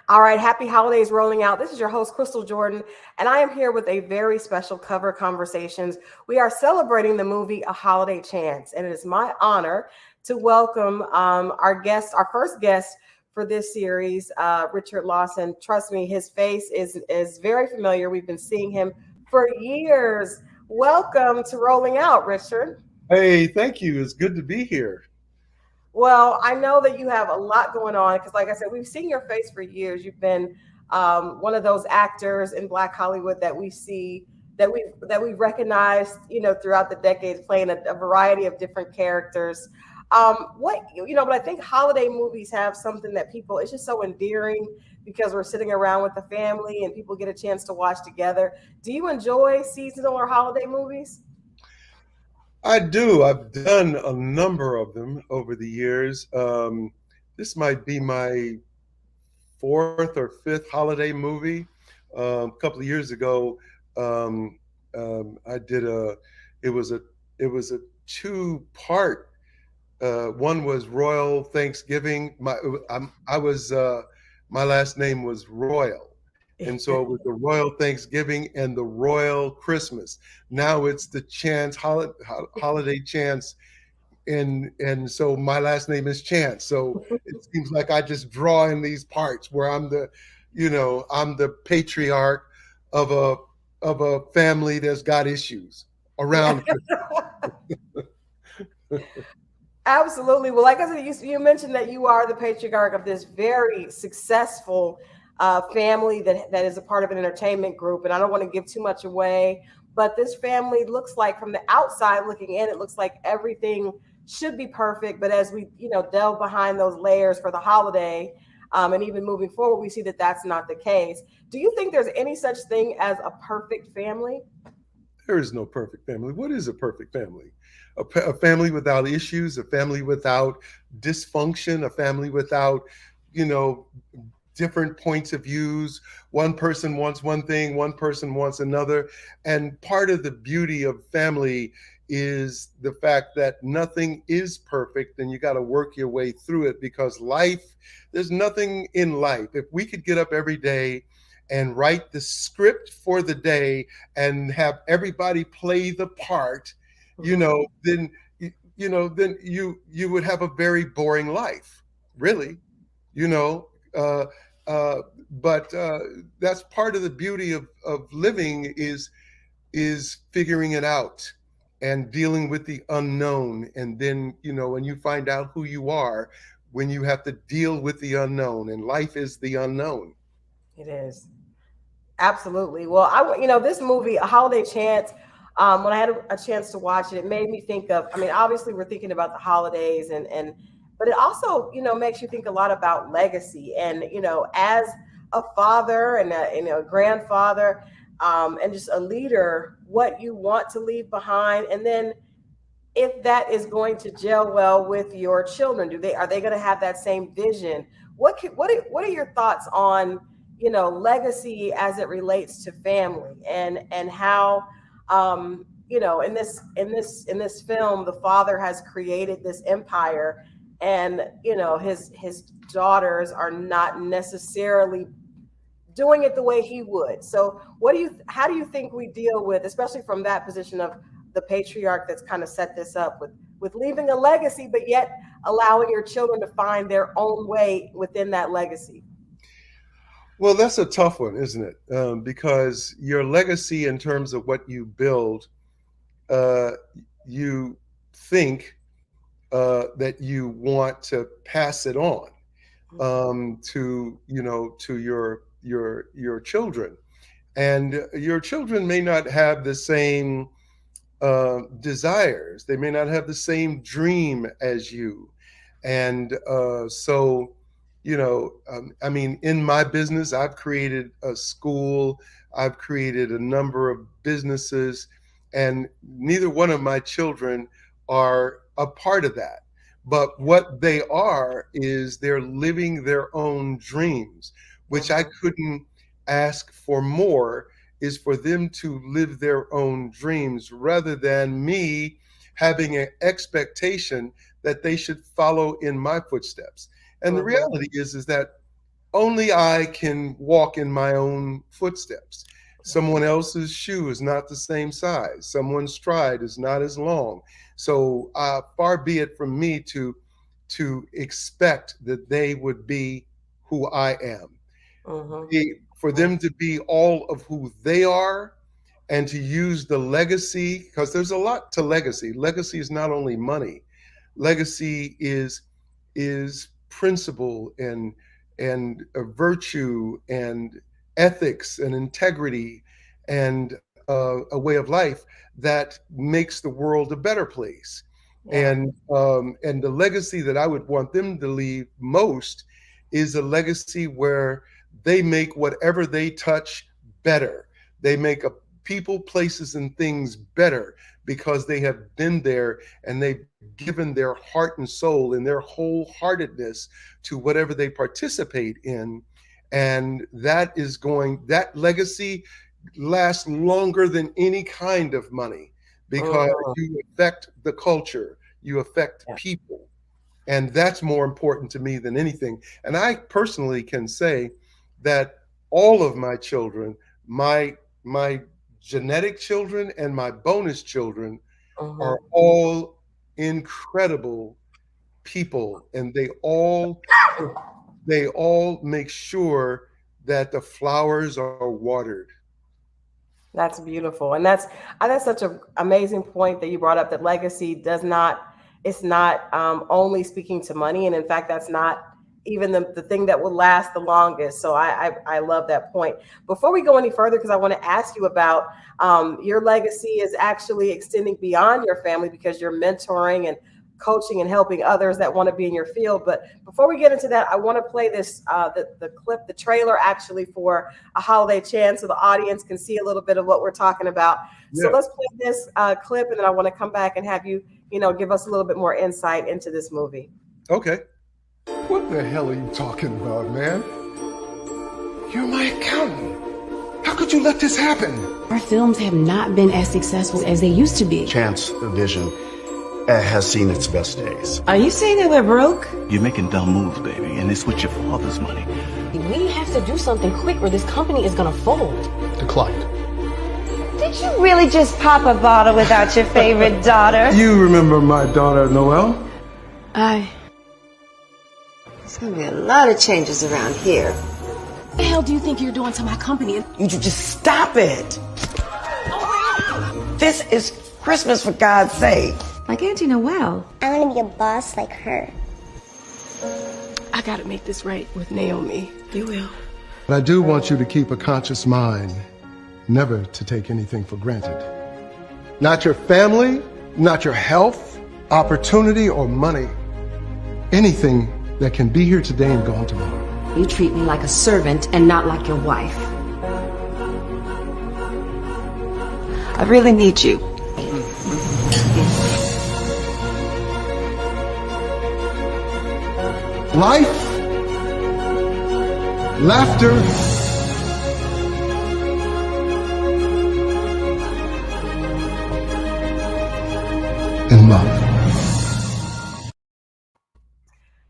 All right, happy holidays rolling out. This is your host, Crystal Jordan, and I am here with a very special cover conversations. We are celebrating the movie A Holiday Chance, and it is my honor to welcome our guest, our first guest for this series, Richard Lawson. Trust me, his face is very familiar. We've been seeing him for years. Welcome to Rolling Out, Richard. Hey, thank you. It's good to be here. Well, I know that you have a lot going on because, like I said, we've seen your face for years. You've been one of those actors in Black Hollywood that we see that we've recognized, throughout the decades, playing a variety of different characters. But I think holiday movies have something that people. It's just so endearing because we're sitting around with the family and people get a chance to watch together. Do you enjoy seasonal or holiday movies? I do. I've done a number of them over the years. This might be my fourth or fifth holiday movie. A couple of years ago, I did a. It was a. It was a two-part. One was Royal Thanksgiving. I was. My last name was Royal, and so it was the Royal Thanksgiving and the Royal Christmas. Now it's the holiday Chance, and so my last name is Chance. So it seems like I just draw in these parts where I'm the patriarch of a family that's got issues Yeah. around. Absolutely. Well, like I said, you mentioned that you are the patriarch of this very successful family that is a part of an entertainment group. And I don't want to give too much away, but this family looks like, from the outside looking in, it looks like everything should be perfect. But as we, delve behind those layers for the holiday, and even moving forward, we see that that's not the case. Do you think there's any such thing as a perfect family? There is no perfect family. What is a perfect family? A family without issues, a family without dysfunction, a family without, you know, different points of views. One person wants one thing, one person wants another. And part of the beauty of family is the fact that nothing is perfect and you got to work your way through it because there's nothing in life. If we could get up every day and write the script for the day and have everybody play the part, then you would have a very boring life, really, you know. Uh, uh, but that's part of the beauty of living is figuring it out and dealing with the unknown. And then, when you find out who you are, when you have to deal with the unknown, and life is the unknown. It is. Absolutely. Well, this movie, A Holiday Chance, when I had a chance to watch it, it made me think of, I mean, obviously we're thinking about the holidays but it also, makes you think a lot about legacy and, as a father and a grandfather, and just a leader, what you want to leave behind. And then if that is going to gel well with your children, are they going to have that same vision? What are your thoughts on legacy as it relates to family and how in this film the father has created this empire, and his daughters are not necessarily doing it the way he would. So how do you think we deal with, especially from that position of the patriarch that's kind of set this up with leaving a legacy, but yet allowing your children to find their own way within that legacy? Well, that's a tough one, isn't it? Because your legacy, in terms of what you build, uh, you think that you want to pass it on to your children, and your children may not have the same desires. They may not have the same dream as you, and I mean, in my business, I've created a school, I've created a number of businesses, and neither one of my children are a part of that. But what they are is they're living their own dreams, which I Mhm. couldn't ask for more, is for them to live their own dreams rather than me having an expectation that they should follow in my footsteps. And the Mhm. reality is that only I can walk in my own footsteps. Someone else's shoe is not the same size. Someone's stride is not as long. So far be it from me to expect that they would be who I am. For them to be all of who they are, and to use the legacy, because there's a lot to legacy. Legacy is not only money. Legacy is principle and virtue and ethics and integrity and a way of life that makes the world a better place. Yeah. And the legacy that I would want them to leave most is a legacy where they make whatever they touch better. They make people, places, and things better because they have been there and they've given their heart and soul and their wholeheartedness to whatever they participate in. And that legacy lasts longer than any kind of money because you affect the culture, you affect people. And that's more important to me than anything. And I personally can say that all of my children, my genetic children and my bonus children are all incredible people, and they all make sure that the flowers are watered. That's beautiful. And that's such an amazing point that you brought up, that legacy it's not only speaking to money. And in fact, that's not even the thing that will last the longest. So I love that point. Before we go any further, because I want to ask you about your legacy is actually extending beyond your family, because you're mentoring and coaching and helping others that want to be in your field. But before we get into that, I want to play this, the clip, the trailer actually, for A Holiday Chance, so the audience can see a little bit of what we're talking about. Yeah. So let's play this clip, and then I want to come back and have you, give us a little bit more insight into this movie. Okay. What the hell are you talking about, man? You're my accountant. How could you let this happen? Our films have not been as successful as they used to be. Chance Vision has seen its best days. Are you saying that we're broke? You're making dumb moves, baby, and it's with your father's money. We have to do something quick or this company is gonna fold. Declined. Did you really just pop a bottle without your favorite daughter? You remember my daughter, Noelle? There's gonna be a lot of changes around here. What the hell do you think you're doing to my company? You just stop it. This is Christmas, for God's sake. Like Auntie Noelle. I want to be a boss like her. I gotta make this right with Naomi. You will. But I do want you to keep a conscious mind, never to take anything for granted. Not your family, not your health, opportunity, or money. Anything that can be here today and gone tomorrow. You treat me like a servant and not like your wife. I really need you. Life, laughter, and love.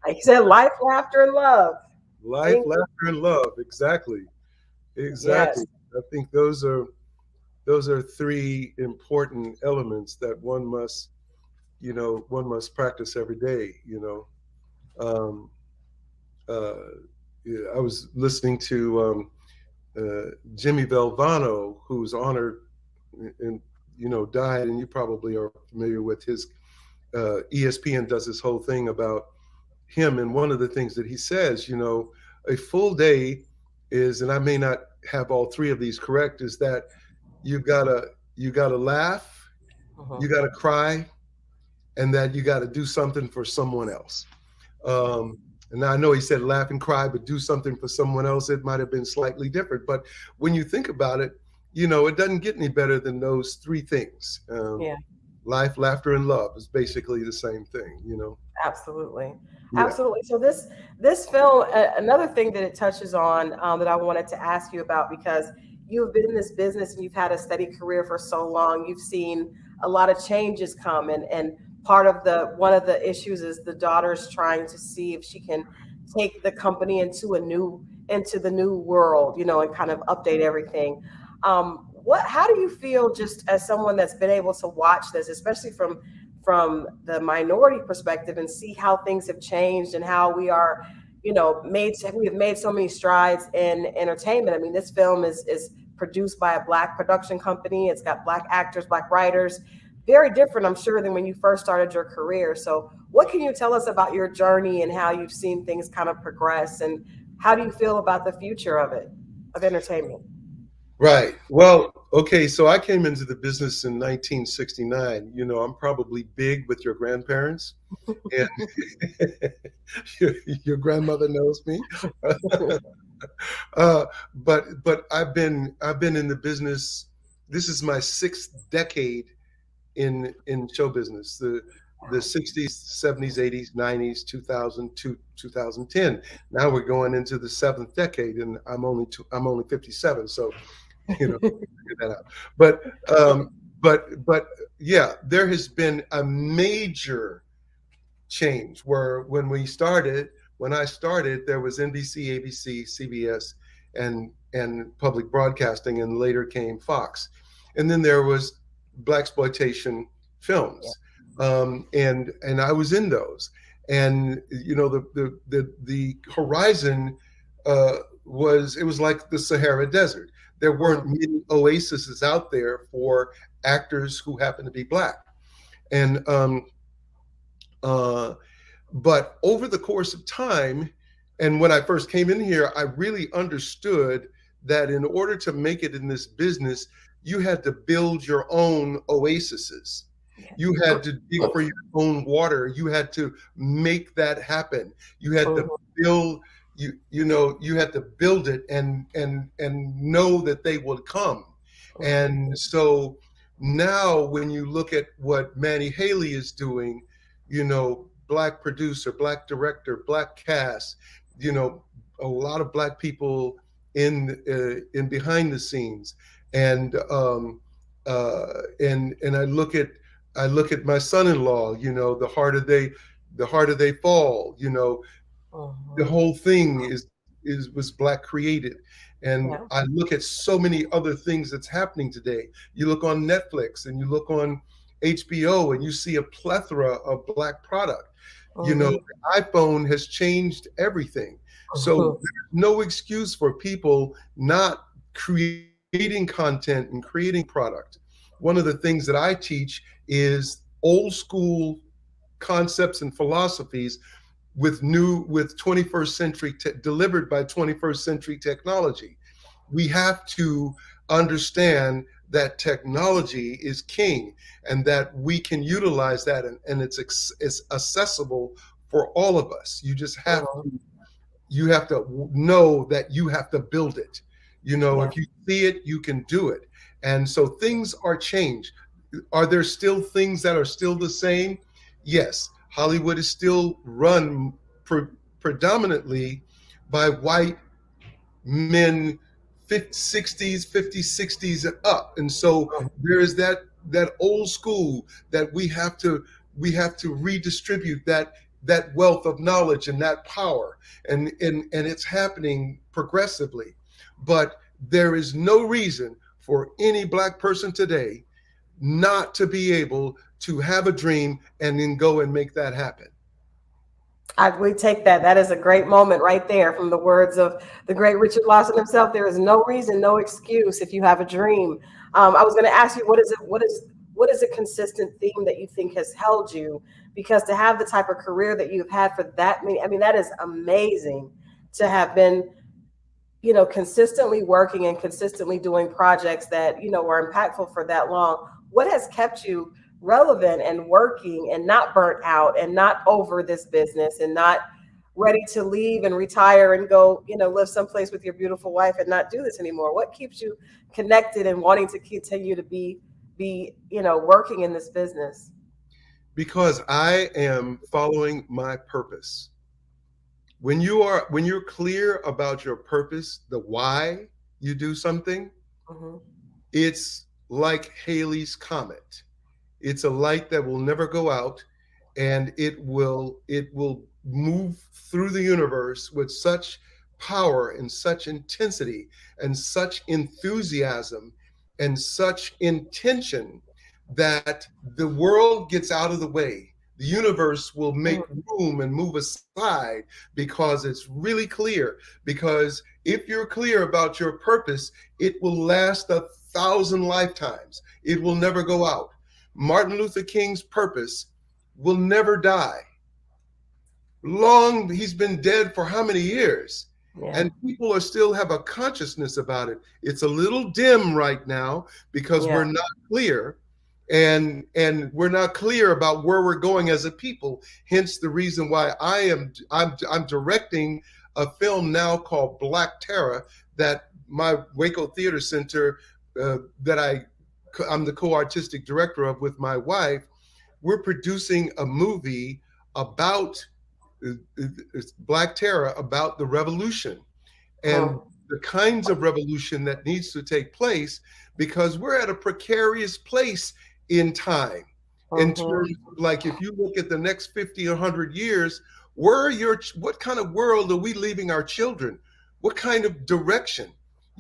Like you said, life, laughter, and love. Life, laughter, and love. Exactly. Yes. I think those are three important elements that one must practice every day. I was listening to Jimmy Valvano, who's honored and died, and you probably are familiar with his ESPN does this whole thing about him, and one of the things that he says, a full day is, and I may not have all three of these correct, is that you gotta laugh, you gotta cry, and that you gotta do something for someone else. And I know he said laugh and cry, but do something for someone else. It might have been slightly different. But when you think about it, it doesn't get any better than those three things. Life, laughter, and love is basically the same thing, Absolutely. Yeah. Absolutely. So this film, another thing that it touches on that I wanted to ask you about, because you've been in this business and you've had a steady career for so long, you've seen a lot of changes come, and one of the issues is the daughter's trying to see if she can take the company into a new into the new world, and kind of update everything. How do you feel, just as someone that's been able to watch this, especially from the minority perspective, and see how things have changed and how we are, we have made so many strides in entertainment. I mean, this film is produced by a Black production company. It's got Black actors, Black writers. Very different, I'm sure, than when you first started your career. So what can you tell us about your journey and how you've seen things kind of progress, and how do you feel about the future of entertainment? Right. Well, okay. So I came into the business in 1969. I'm probably big with your grandparents, and your grandmother knows me. But I've been in the business. This is my 6th decade in show business. The 60s, 70s, 80s, 90s, 2000 to 2010. Now we're going into the 7th decade, and I'm only 57. So, figure that out. But yeah, there has been a major change where when I started, there was NBC, ABC, CBS, and public broadcasting, and later came Fox, and then there was blaxploitation films, and I was in those, and the horizon was like the Sahara Desert. There weren't many oases out there for actors who happen to be Black, and but over the course of time, and when I first came in here, I really understood that in order to make it in this business, you had to build your own oases. You had to dig for your own water. You had to make that happen. You had to build, you had to build it and know that they would come. And so now when you look at what Manny Haley is doing, Black producer, Black director, Black cast, a lot of Black people in behind the scenes, and I look at my son-in-law. The harder they fall. The whole thing was Black created, and I look at so many other things that's happening today. You look on Netflix and you look on HBO, and you see a plethora of Black product. The iPhone has changed everything. So there's no excuse for people not creating content and creating product. One of the things that I teach is old school concepts and philosophies with 21st century delivered by 21st century technology. We have to understand that technology is king, and that we can utilize that, and it's accessible for all of us. You just have to know that you have to build it. If you see it, you can do it. And so things are changed. Are there still things that are still the same? Yes. Hollywood is still run predominantly by white men, 50s, 60s and up. And so there is that old school that we have to redistribute that wealth of knowledge and that power, and it's happening progressively. But there is no reason for any Black person today not to be able to have a dream and then go and make that happen. We take that. That is a great moment right there, from the words of the great Richard Lawson himself. There is no reason, no excuse if you have a dream. I was going to ask you, what is a consistent theme that you think has held you? Because to have the type of career that you've had for that many, I mean, that is amazing to have been, consistently working and consistently doing projects that, were impactful for that long. What has kept you relevant and working and not burnt out and not over this business and not ready to leave and retire and go, live someplace with your beautiful wife and not do this anymore? What keeps you connected and wanting to continue to be working in this business? Because I am following my purpose. When you're clear about your purpose, the why you do something, it's like Halley's Comet. It's a light that will never go out, and it will move through the universe with such power and such intensity and such enthusiasm and such intention that the world gets out of the way. The universe will make room and move aside because it's really clear. Because if you're clear about your purpose, it will last 1,000 lifetimes. It will never go out. Martin Luther King's purpose will never die. He's been dead for how many years? Yeah. And people are still have a consciousness about it. It's a little dim right now because we're not clear. And we're not clear about where we're going as a people. Hence the reason why I'm directing a film now called Black Terror that my Waco Theater Center that I'm the co-artistic director of with my wife. We're producing a movie about Black Terror, about the revolution and the kinds of revolution that needs to take place, because we're at a precarious place in time. In terms of, like, if you look at the next 50 or 100 years, what kind of world are we leaving our children? What kind of direction,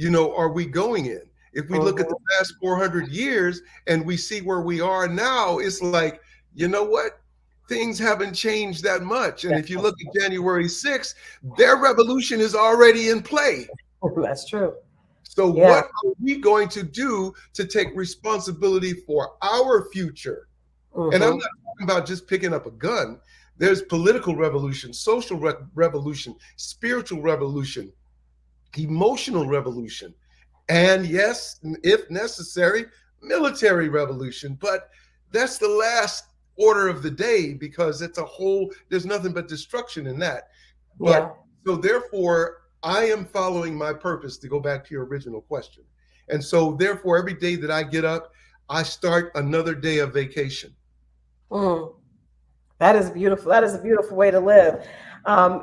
are we going in? If we look at the past 400 years and we see where we are now, it's like, you know what? Things haven't changed that much. And if you look at January 6th, their revolution is already in play. That's true. So what are we going to do to take responsibility for our future? And I'm not talking about just picking up a gun. There's political revolution, social revolution, spiritual revolution, emotional revolution, and yes, if necessary, military revolution. But that's the last order of the day, because there's nothing but destruction in that. But so therefore, I am following my purpose, to go back to your original question. And so therefore, every day that I get up, I start another day of vacation. That is beautiful. That is a beautiful way to live.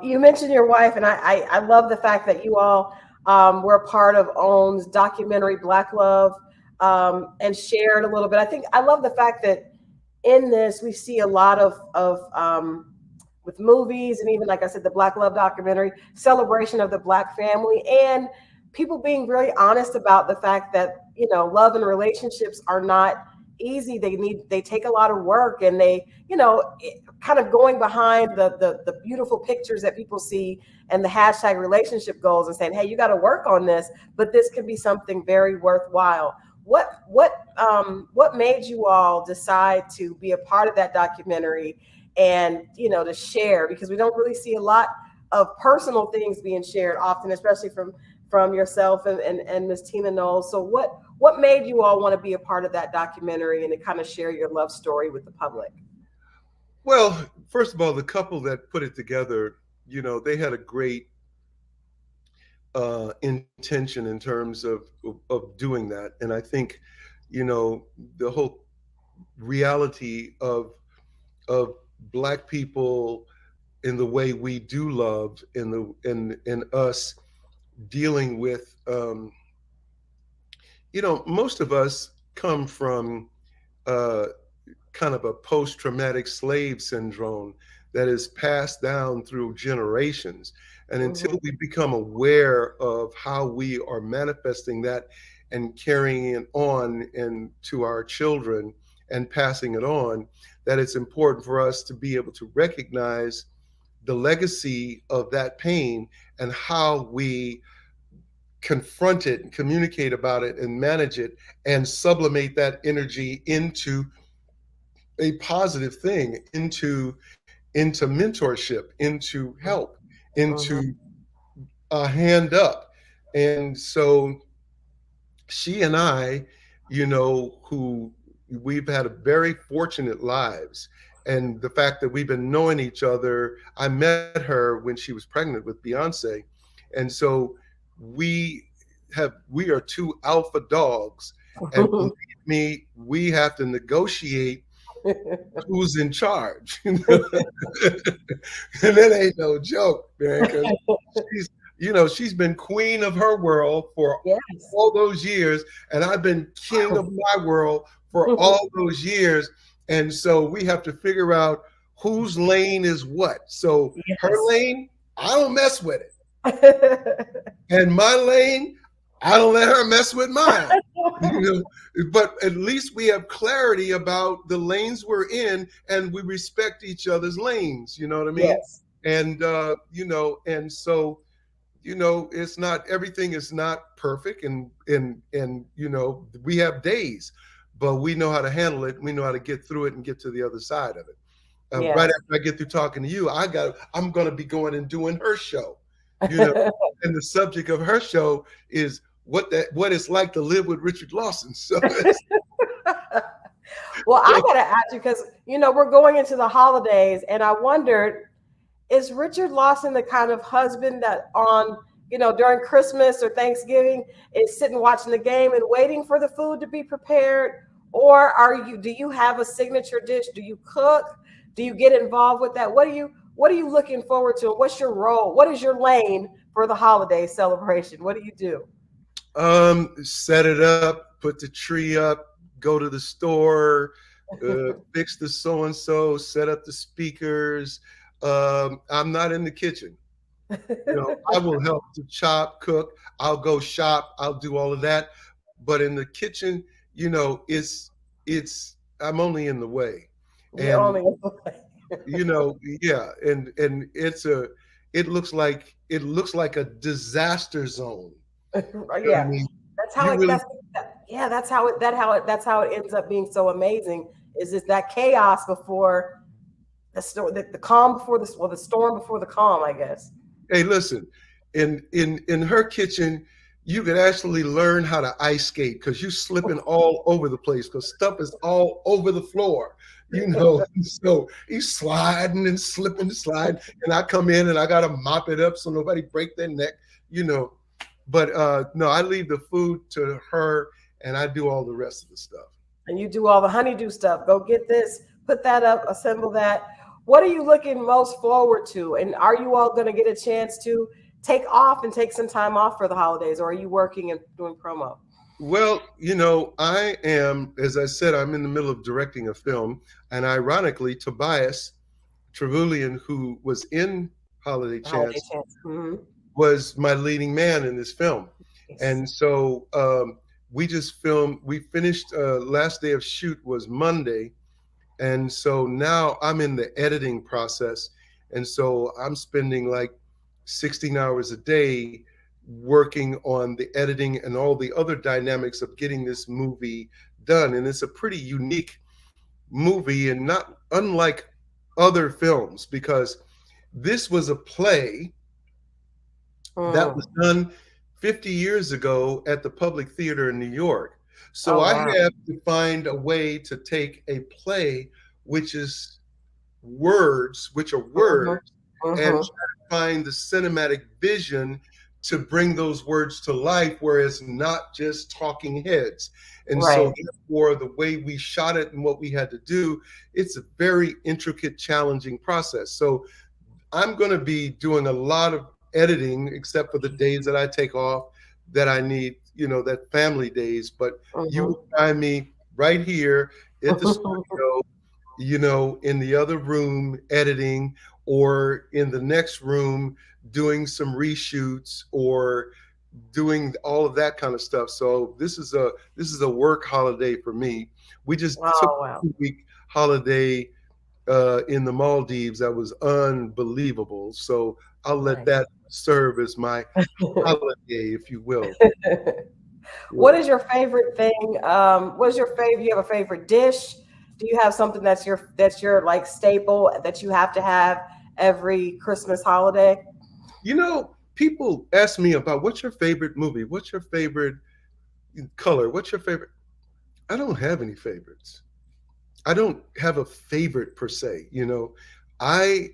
You mentioned your wife, and I love the fact that you all were a part of OWN's documentary, Black Love, and shared a little bit. I love the fact that in this, we see a lot of with movies, and even, like I said, the Black Love documentary, celebration of the Black family, and people being really honest about the fact that, love and relationships are not easy. They take a lot of work, and they, kind of going behind the beautiful pictures that people see and the hashtag relationship goals and saying, hey, you got to work on this, but this can be something very worthwhile. What made you all decide to be a part of that documentary and, to share? Because we don't really see a lot of personal things being shared often, especially from yourself and Miss Tina Knowles. So what made you all want to be a part of that documentary and to kind of share your love story with the public? Well, first of all, the couple that put it together, they had a great intention in terms of doing that. And I think, the whole reality of Black people in the way we do love, in us dealing with, most of us come from kind of a post-traumatic slave syndrome that is passed down through generations. And until we become aware of how we are manifesting that and carrying it on into our children and passing it on, that it's important for us to be able to recognize the legacy of that pain and how we confront it and communicate about it and manage it and sublimate that energy into a positive thing, into mentorship, into help, into a hand up. And so she and I, who we've had a very fortunate lives, and the fact that we've been knowing each other, I met her when she was pregnant with Beyonce. And so we are two alpha dogs, and believe me, we have to negotiate who's in charge. And that ain't no joke, man, because she's been queen of her world for all those years, and I've been king of my world for all those years. And so we have to figure out whose lane is what. So her lane, I don't mess with it. And my lane, I don't let her mess with mine. You know, but at least we have clarity about the lanes we're in, and we respect each other's lanes. You know what I mean? Yes. And you know, and so, you know, it's not, everything is not perfect, and you know, we have days, but we know how to handle it. We know how to get through it and get to the other side of it. Yes. Right after I get through talking to you, I'm going to be going and doing her show. You know, and the subject of her show is what it's like to live with Richard Lawson. So well, I gotta ask you, because you know we're going into the holidays, and I wondered, is Richard Lawson the kind of husband that on, you know, during Christmas or Thanksgiving is sitting watching the game and waiting for the food to be prepared? Or do you have a signature dish? Do you cook? Do you get involved with that? What are you looking forward to? What's your role? What is your lane for the holiday celebration? What do you do? Set it up, put the tree up, go to the store, fix the so-and-so, set up the speakers. I'm not in the kitchen. You know, I will help to chop, cook. I'll go shop. I'll do all of that. But in the kitchen, you know, I'm only in the way. You're only in the way. You know, yeah, and it looks like a disaster zone. Yeah, I mean, that's how that's how it ends up being so amazing. Is that chaos before the storm, the calm before the storm before the calm, I guess. Hey, listen, in her kitchen, you could actually learn how to ice skate, because you're slipping all over the place, because stuff is all over the floor. You know, so he's sliding and slipping and sliding, and I come in and I gotta mop it up so nobody break their neck. You know. But no, I leave the food to her, and I do all the rest of the stuff. And you do all the honeydew stuff. Go get this, put that up, assemble that. What are you looking most forward to? And are you all going to get a chance to take off and take some time off for the holidays, or are you working and doing promo? Well, you know, I am, as I said, I'm in the middle of directing a film, and ironically, Tobias Trevelyan, who was in Holiday Chance, Mm-hmm. was my leading man in this film. Yes. And so we finished, last day of shoot was Monday. And so now I'm in the editing process. And so I'm spending like 16 hours a day working on the editing and all the other dynamics of getting this movie done. And it's a pretty unique movie, and not unlike other films, because this was a play that was done 50 years ago at the Public Theater in New York. So I have to find a way to take a play, which are words, and try to find the cinematic vision to bring those words to life, whereas not just talking heads. And so therefore, the way we shot it and what we had to do, it's a very intricate, challenging process. So I'm going to be doing a lot of editing, except for the days that I take off that I need, you know, that family days. But you will find me right here at the studio, you know, in the other room editing, or in the next room doing some reshoots, or doing all of that kind of stuff. So this is a work holiday for me. We just took a 2-week holiday in the Maldives that was unbelievable. So I'll let that serve as my holiday, if you will. What is your favorite thing? What is your favorite? You have a favorite dish? Do you have something that's your like staple that you have to have every Christmas holiday? You know, people ask me about, what's your favorite movie? What's your favorite color? What's your favorite? I don't have any favorites. I don't have a favorite per se. You know, I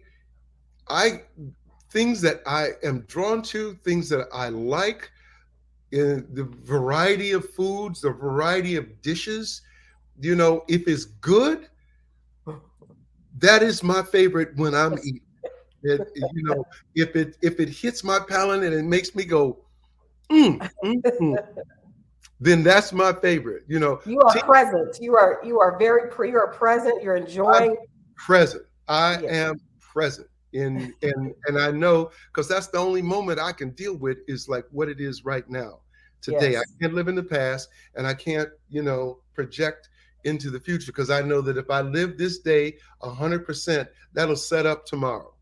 things that I am drawn to, things that I like, in the variety of foods, the variety of dishes. You know, if it's good, that is my favorite when I'm eating. You know, if it hits my palate and it makes me go, then that's my favorite. You know, you are present. You are very you are present. You're enjoying. I'm present. I am present. And I know, because that's the only moment I can deal with is like what it is right now, today. I Yes. can't live in the past, and I can't, project into the future, because I know that if I live this day 100%, that'll set up tomorrow.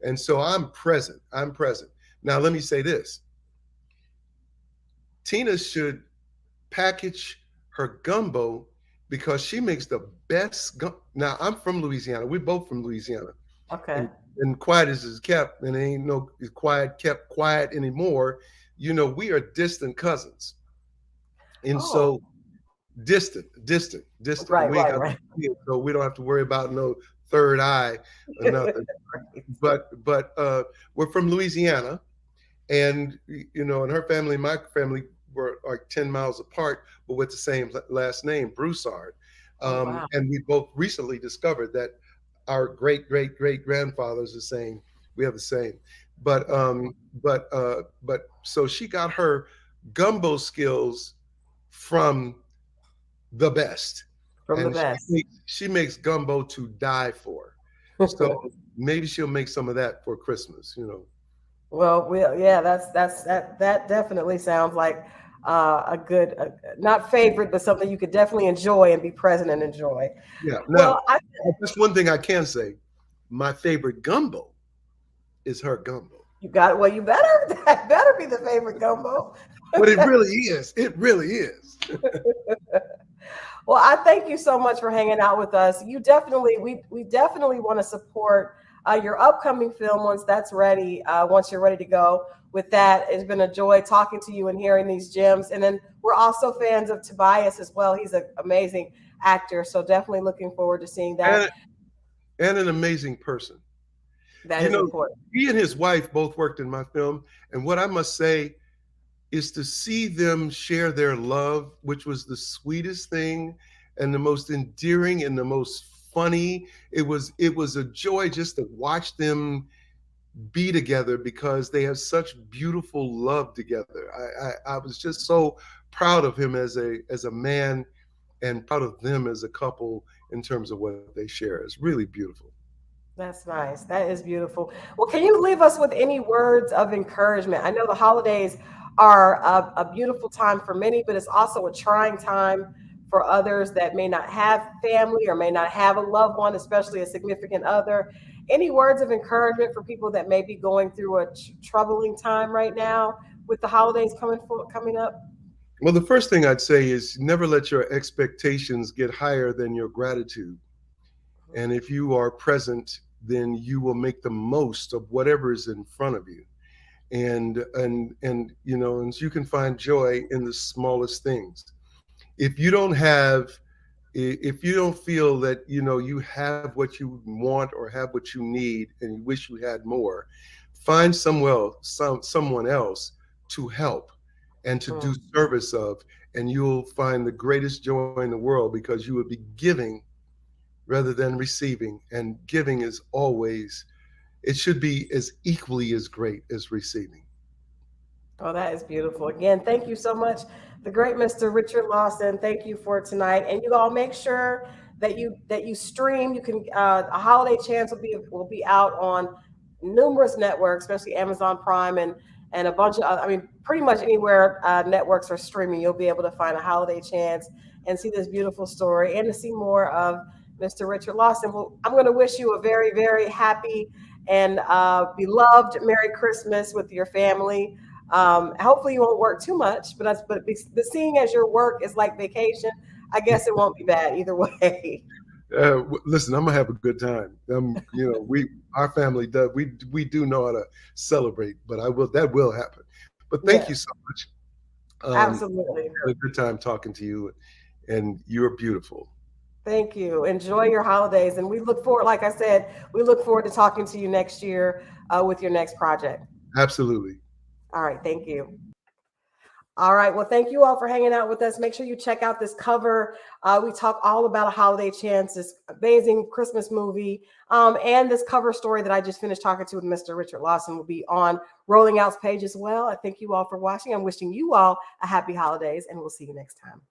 And so I'm present. I'm present. Now, let me say this. Tina should package her gumbo, because she makes the best Now, I'm from Louisiana. We're both from Louisiana. Okay. And quiet is kept, and ain't no quiet kept quiet anymore. We are distant cousins. And so distant. Right, We ain't right, got right. so we don't have to worry about no third eye or nothing. But we're from Louisiana, and and her family and my family were like 10 miles apart, but with the same last name, Broussard. Wow. And we both recently discovered that our great grandfathers the same. We have the same. But so she got her gumbo skills from the best. From the And best. she makes gumbo to die for. So maybe she'll make some of that for Christmas, Well, yeah, that definitely sounds like a good, not favorite, but something you could definitely enjoy and be present and enjoy. Yeah. Now, Well, that's one thing I can say. My favorite gumbo is her gumbo. you got it. Well, you better that better be the favorite gumbo. But it really is. It really is. Well, I thank you so much for hanging out with us. We definitely want to support your upcoming film once that's ready. Once you're ready to go with that, it's been a joy talking to you and hearing these gems. And then we're also fans of Tobias as well. He's an amazing actor, so definitely looking forward to seeing that. And an amazing person. That is important. He and his wife both worked in my film, and what I must say is to see them share their love, which was the sweetest thing and the most endearing and the most funny. It was a joy just to watch them be together, because they have such beautiful love together. I was just so proud of him as a man, and proud of them as a couple in terms of what they share. It's really beautiful. That's nice. That is beautiful. Well, can you leave us with any words of encouragement? I know the holidays are a beautiful time for many, but it's also a trying time for others that may not have family or may not have a loved one, especially a significant other. Any words of encouragement for people that may be going through a troubling time right now with the holidays coming up? Well, the first thing I'd say is never let your expectations get higher than your gratitude. And if you are present, then you will make the most of whatever is in front of you. And you can find joy in the smallest things. If you don't feel that you have what you want or have what you need and you wish you had more, find someone else to help and to do service of, and you'll find the greatest joy in the world, because you will be giving rather than receiving. And giving is always, it should be as equally as great as receiving. Oh, that is beautiful. Again, thank you so much, the great Mr. Richard Lawson. Thank you for tonight. And you all make sure that you stream. You can a Holiday Chance will be out on numerous networks, especially Amazon Prime and a bunch of pretty much anywhere networks are streaming. You'll be able to find a Holiday Chance and see this beautiful story, and to see more of Mr. Richard Lawson. Well, I'm going to wish you a very, very happy and beloved Merry Christmas with your family. Hopefully you won't work too much, but seeing as your work is like vacation, I guess it won't be bad either way. Listen, I'm gonna have a good time. Our family does. We do know how to celebrate, but that will happen. But thank you so much. Absolutely. I had a good time talking to you, and you're beautiful. Thank you. Enjoy your holidays, and we look forward. Like I said, we look forward to talking to you next year with your next project. Absolutely. All right. Thank you. All right. Well, thank you all for hanging out with us. Make sure you check out this cover. We talk all about A Holiday Chance, this amazing Christmas movie. And this cover story that I just finished talking to with Mr. Richard Lawson will be on Rolling Out's page as well. I thank you all for watching. I'm wishing you all a happy holidays, and we'll see you next time.